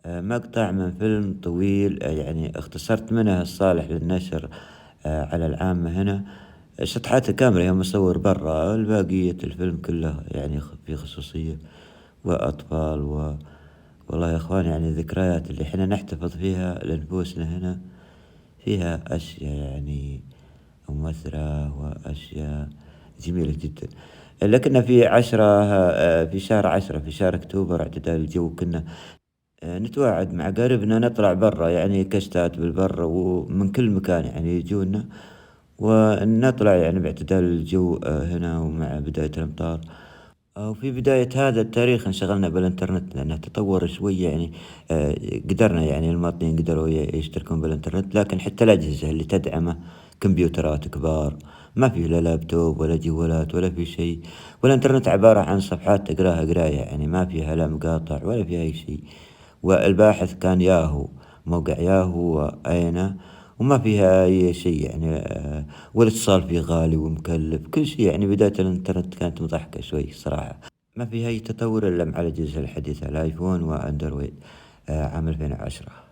مقطع من فيلم طويل، يعني اختصرت منه الصالح للنشر على العامة هنا. شطحات الكاميرا يوم أصور برا، الباقية الفيلم كله يعني في خصوصية وأطفال والله يا إخوان، يعني ذكريات اللي إحنا نحتفظ فيها لنفوسنا هنا فيها أشياء يعني مؤثرة وأشياء جميلة جدا. لكن في 10 في شهر 10 في شهر أكتوبر اعتدال الجو كنا نتواعد مع قاربنا نطلع برا، يعني كشتات بالبر ومن كل مكان يعني يجونا ونطلع يعني باعتدال الجو هنا ومع بداية الأمطار. وفي بداية هذا التاريخ انشغلنا بالإنترنت لأنه تطور شوية يعني. قدرنا يعني المواطنين قدروا يشتركون بالإنترنت، لكن حتى الأجهزة اللي تدعمه كمبيوترات كبار، ما في لا لابتوب ولا جوالات ولا في شيء. والإنترنت عبارة عن صفحات تقراها قراية، يعني ما فيها لا مقاطع ولا فيها أي شيء. والباحث كان ياهو، موقع ياهو أين، وما فيها أي شيء يعني. والاتصال فيه غالي ومكلف كل شيء، يعني بداية الإنترنت كانت مضحكة شوي صراحة. ما فيها أي تطور إلا مع الأجهزة الحديثة الآيفون وأندرويد عام 2010.